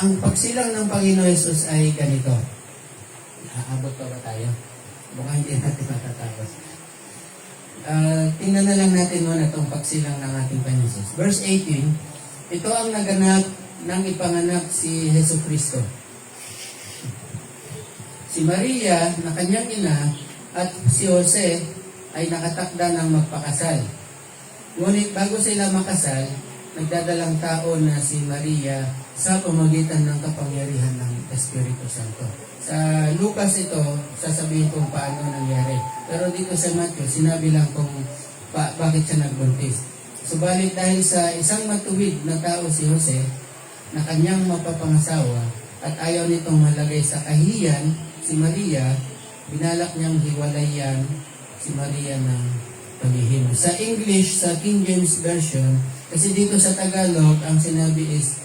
Ang pagsilang ng Panginoon Jesus ay ganito. Aabot pa ba tayo? Baka hindi natin matatapos. Tingnan na lang natin muna itong pagsilang ng ating Panginoon Jesus. Verse 18, ito ang naganap ng ipanganak si Hesus Kristo. Si Maria na kanyang ina at si Jose ay nakatakda ng magpakasal. Ngunit bago sila makasal, nagdadalang tao na si Maria sa pamagitan ng kapangyarihan ng Espiritu Santo. Sa Lucas ito, sasabihin kung paano nangyari. Pero dito sa Matthew, sinabi lang kung bakit siya nagbuntis. Subalit dahil sa isang matuwid na tao si Jose, na kanyang mapapangasawa, at ayaw nitong malagay sa kahiyan si Maria, binalak niyang hiwalayan si Maria ng palihim. Sa English, sa King James Version, kasi dito sa Tagalog, ang sinabi is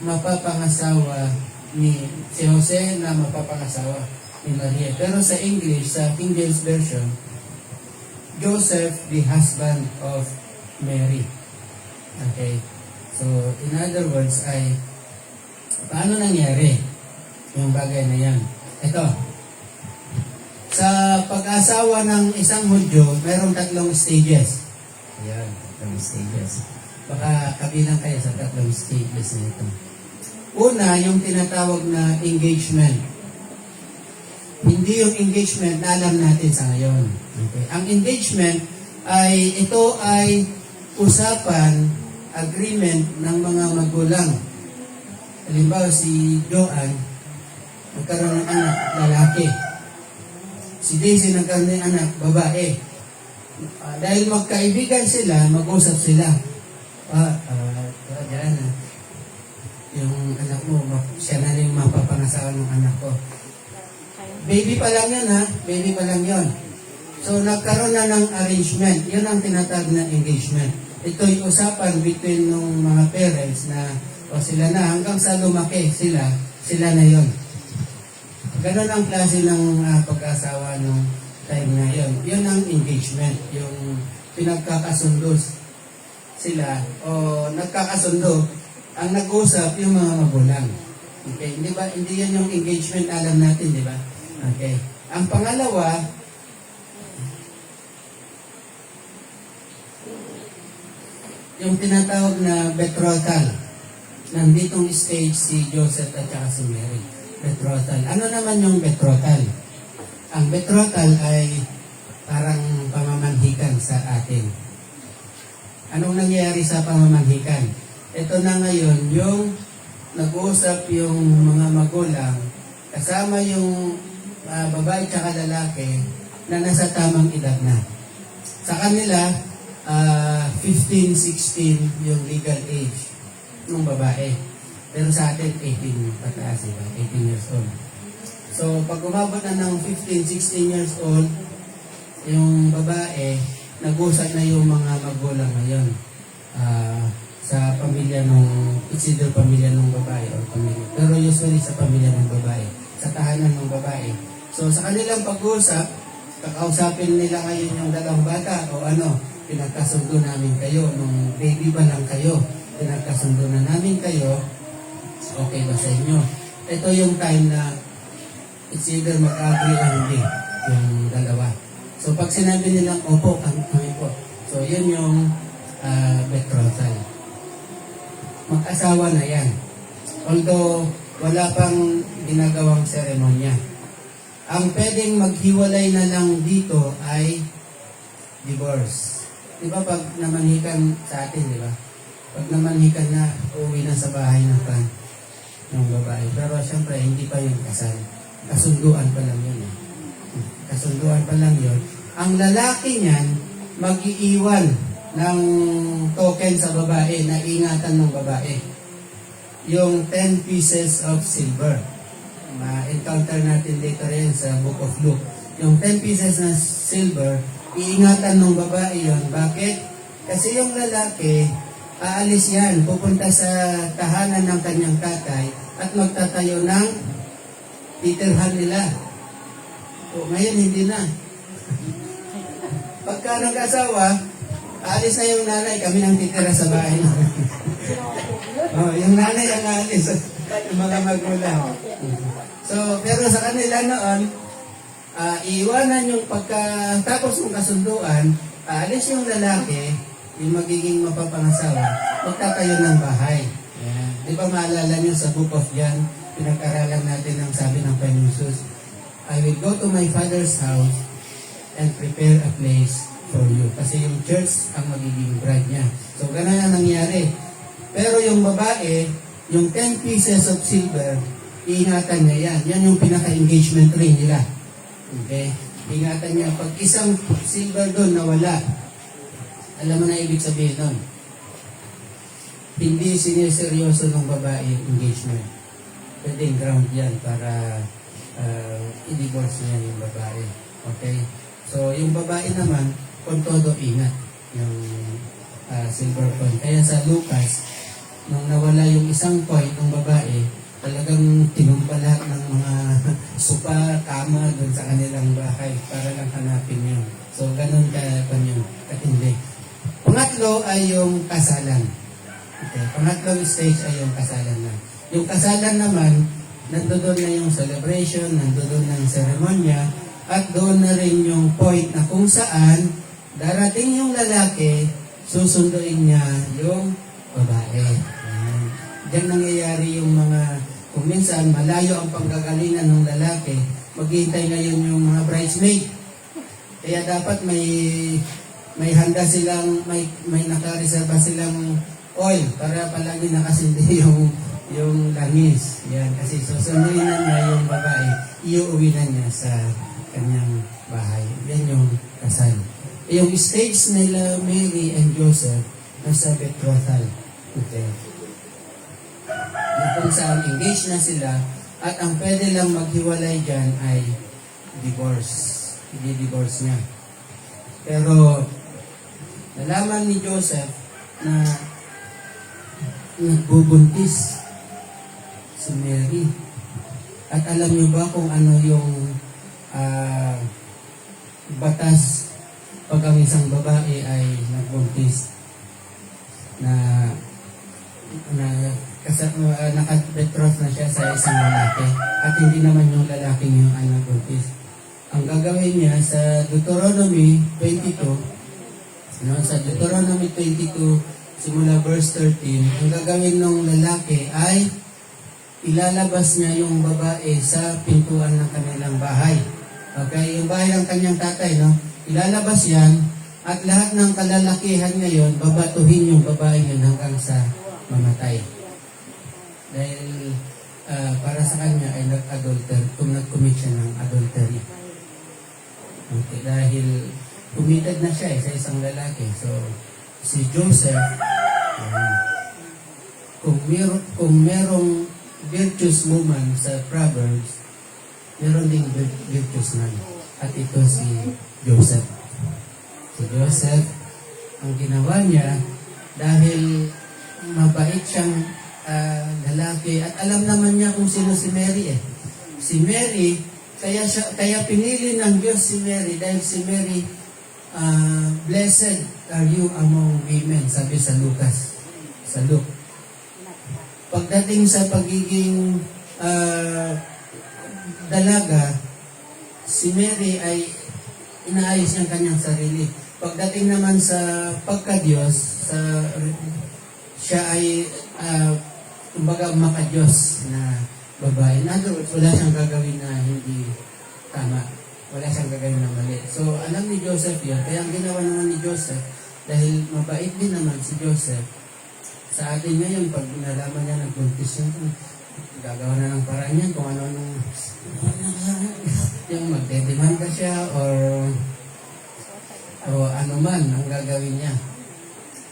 mapapangasawa ni si Jose na mapapangasawa ni Maria. Pero sa English, sa King James Version, Joseph, the husband of Mary. Okay. So, in other words, ay paano nangyari yung bagay na yan? Ito. Sa pag-asawa ng isang Hudyo, mayroong 3 stages. Ayan, 3 stages. Baka kabilang kayo sa 3 stages na ito. Una, yung tinatawag na engagement. Hindi yung engagement na alam natin sa ngayon. Okay. Ang engagement ay, ito ay usapan, agreement ng mga magulang. Halimbawa, si Joanne, nagkaroon ng anak, lalaki. Si Daisy nagkaroon ng anak, babae. Dahil magkaibigan sila, mag-usap sila. Diyan, yung anak mo, siya na rin mapapangasawa ng anak ko. Baby pa lang yan, ha? Baby pa lang yon. So, nagkaroon na ng arrangement. Yun ang tinatawag na engagement. Ito yung usapan between ng mga parents na sila na, hanggang sa lumaki sila na yon. Ganon ang klase ng pag-asawa nung time na yon. Yun ang engagement. Yung pinagkakasundo sila o nagkakasundo, ang nag-usap yung mga magulang. Okay, hindi ba? Hindi yan yung engagement alam natin, di ba? Okay. Ang pangalawa, yung tinatawag na betrothal. Nanditong stage si Joseph at saka si Mary. Betrothal. Ano naman yung betrothal? Ang betrothal ay parang pamamanhikan sa atin. Anong nangyayari sa pamamanhikan? Ito na ngayon, yung nag-uusap yung mga magulang, kasama yung babae at lalaki na nasa tamang edad na. Sa kanila, 15, 16 yung legal age ng babae. Pero sa atin, 18 pataas, 18 years old. So, pag umabot na ng 15, 16 years old, yung babae, nag-usap na yung mga magulang ngayon. Sa pamilya ng, it's either pamilya ng babae o pamilya. Pero usually sa pamilya ng babae, sa tahanan ng babae. So, sa kanilang pag-usap, kakausapin nila ngayon yung 2 bata o ano, pinagkasundo namin kayo, nung baby pa lang kayo, pinagkasundo na namin kayo, okay ba sa inyo? Ito yung time na it's either mag-agree o hindi, yung 2. So pag sinabi nilang, opo, kami po. So yun yung betrothal. Mag-asawa na yan. Although wala pang ginagawang seremonya. Ang pwedeng maghiwalay na lang dito ay divorce. Di ba pag namanhikan sa atin, di ba? Pag namanhikan na, uwi na sa bahay ng babae. Pero siyempre, hindi pa yung kasal. Kasunduan pa lang yun. Kasunduan pa lang yun. Ang lalaki niyan, mag-iiwan ng token sa babae na ingatan ng babae. Yung 10 pieces of silver. Ma-encounter natin later yan sa Book of Luke. Yung 10 pieces na silver, iingatan ng babae yon. Bakit? Kasi yung lalaki, aalis yan, pupunta sa tahanan ng kanyang tatay at magtatayo ng titirhan nila. O, ngayon hindi na. Pagka nag-asawa, aalis na yung nanay, kami nang titira sa bahay. Oh, yung nanay ang aalis. Yung mga magulang. So, pero sa kanila noon, iiwanan yung pagkatapos ng kasunduan, aalis yung lalaki, yung magiging mapapangasawa, magtatayo ng bahay. Yan. Di ba maalala niyo sa Book of John, pinag-aralan natin ang sabi ng Panginoon Jesus, I will go to my Father's house and prepare a place for you. Kasi yung church ang magiging bride niya. So, ganun ang nangyari. Pero yung babae, yung 10 pieces of silver, iingatan niya yan. Yan yung pinaka-engagement ring nila. Okay? Ingatan niya. Pag isang silver doon nawala, alam mo na ibig sabihin doon. Hindi siniseryoso ng babae engagement. Pwedeng ground yan para i-divorce niya yung babae. Okay? So, yung babae naman, kung todo ingat yung silver coin. Kaya sa Lucas, nung nawala yung isang coin ng babae, talagang tinumpa lahat ng mga sopa, kama doon sa kanilang bahay para lang hanapin yun. So, ganun yung katindi. Pangatlo ay yung kasalan. Okay. Pangatlong stage ay yung kasalan na. Yung kasalan naman, nandoon na yung celebration, nandoon na yung seremonya, at doon na rin yung point na kung saan darating yung lalaki, susunduin niya yung babae. Ayan. Diyan nangyayari yung mga, kung minsan malayo ang panggagalingan ng lalaki, maghihintay ngayon yung mga bridesmaid. Kaya dapat may handa silang, may nakareserva silang oil para palagi nakasindi yung langis. Yan, kasi susunduin na niya yung babae, iuwi na niya sa kanyang bahay. Yan yung kasal. Yung stage nila Mary and Joseph nasa betrothal. Okay. Kung saan engaged na sila at ang pwede lang maghiwalay dyan ay divorce. I-divorce niya. Pero nalaman ni Joseph na nagbubuntis si Mary. At alam niyo ba kung ano yung batas pag ang isang babae ay nagbuntis na nakabetroth na siya sa isang lalaki at hindi naman yung lalaki niyo ay nagbuntis. Ang gagawin niya sa Deuteronomy 22, sa Deuteronomy 22 simula verse 13, ang gagawin ng lalaki ay ilalabas niya yung babae sa pintuan ng kanilang bahay. Okay, yung bahay ng kanyang tatay, no? Ilalabas yan, at lahat ng kalalakihan ngayon, babatuhin yung babae yun hanggang sa mamatay. Dahil para sa kanya ay nag-adulter, kung nag-commit siya ng adultery. Okay, dahil committed na siya sa isang lalaki. So, si Joseph, kung merong virtuous woman sa Proverbs, meron ding virtuous man. At ito si Joseph. Si Joseph, ang ginawa niya, dahil mabait siyang lalaki, at alam naman niya kung sino si Mary eh. Si Mary, kaya pinili ng Diyos si Mary, dahil si Mary, blessed are you among women, sabi sa Lucas, sa Luke. Pagdating sa pagiging dalaga, si Mary ay inaayos niyang kanyang sarili. Pagdating naman sa pagka-Diyos, siya ay kumbaga maka-Diyos na babae. In other words, wala siyang gagawin na hindi tama. Wala siyang gagawin na mali. So, alam ni Joseph yun. Kaya ang ginawa naman ni Joseph, dahil mabait din naman si Joseph, sa atin ngayon, pag nalaman niya ng buntis yun, gagawa na ng paraan yan kung ano-ano yung magdedemanda siya or ano man ang gagawin niya.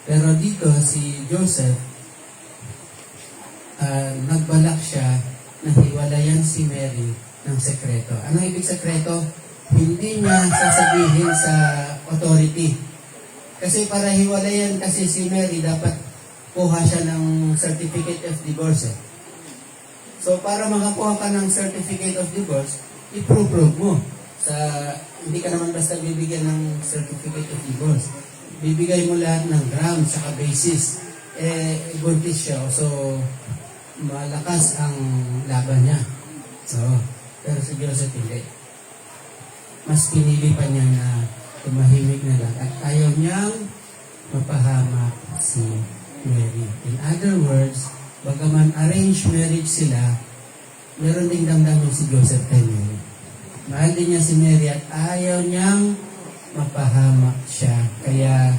Pero dito si Joseph nagbalak siya na hiwalayan si Mary ng sekreto. Anong ibig sekreto? Hindi niya sasabihin sa authority. Kasi para hiwalayan kasi si Mary, dapat kuha siya ng certificate of divorce. So, para makakuha ka ng certificate of divorce, i-prove mo. Hindi ka naman basta bibigyan ng certificate of divorce. Bibigay mo lahat ng grounds sa basis. buntis siya. So, malakas ang laban niya. Pero si Joseph hindi. Mas pinili pa niya na tumahimik na lang at ayaw niyang mapahamak si Mary. In other words, bagaman arranged marriage sila, meron ding damdamin si Joseph kay Mary. Mahal din niya si Mary at ayaw niyang mapahamak siya. Kaya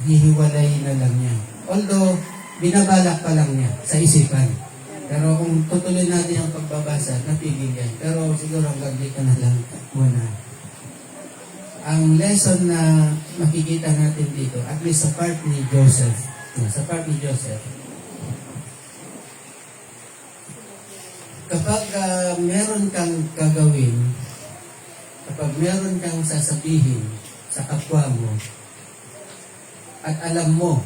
hihiwalay na lang niya. Although, binabalak pa lang niya sa isipan. Pero kung tutuloy natin ang pagbabasa, napigil yan. Pero siguro hanggang dito na lang muna. Ang lesson na makikita natin dito, at least sa part ni Joseph, kapag meron kang gagawin, kapag meron kang sasabihin sa kapwa mo, at alam mo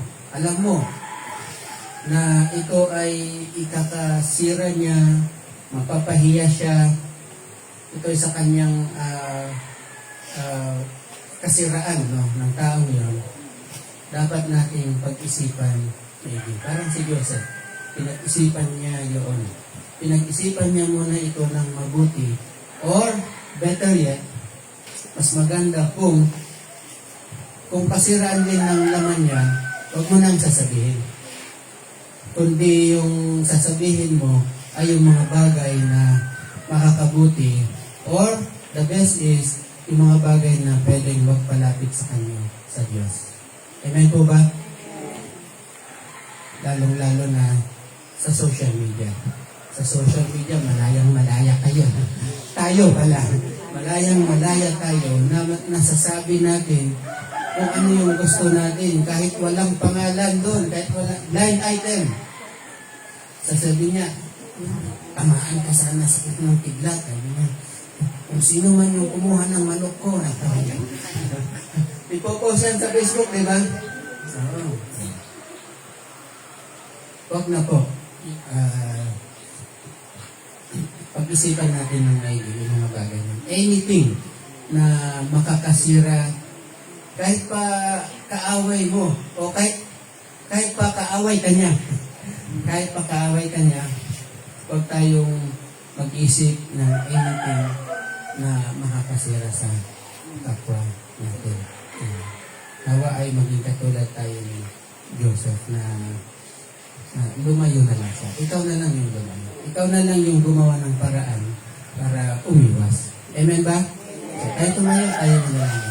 na ito ay ikakasira niya, mapapahiya siya, ito ay sa kanyang kasiraan ng taong yun, dapat nating pag-isipan maybe. Parang si Joseph, pinag-isipan niya yun. Pinag-isipan niya muna ito ng mabuti. Or, better yet, mas maganda kung kasiraan din ng laman niya, huwag mo nang sasabihin. Kundi yung sasabihin mo ay yung mga bagay na makakabuti. Or, the best is, yung mga bagay na pwedeng magpalapit sa kanya, sa Diyos. Amen po ba? Lalong-lalo na sa social media. Sa social media, malayang-malaya kayo. Tayo pala. Malayang-malaya tayo na nasasabi natin kung ano yung gusto natin. Kahit walang pangalan doon, kahit walang blind item. Sasabi niya, tamaan ka sana sa ng kidlat. Kung sino man yung kumuha ng manok ko, natawayan. Ipopost yan sa Facebook, di ba? So, wag na po. Pag-isipan natin ng maigi yung mga bagay yun. Anything na makakasira, kahit pa kaaway mo, o kahit pa kaaway ka niya, huwag tayong mag-isip ng anything na makakasira sa kapwa natin. Nawa ay maging katulad tayo ni Joseph na lumayo na lang siya. Ikaw na lang yung lumayo. Ikaw na lang yung gumawa ng paraan para umiwas. Amen ba? So, tayo tumayo, tayo na lang.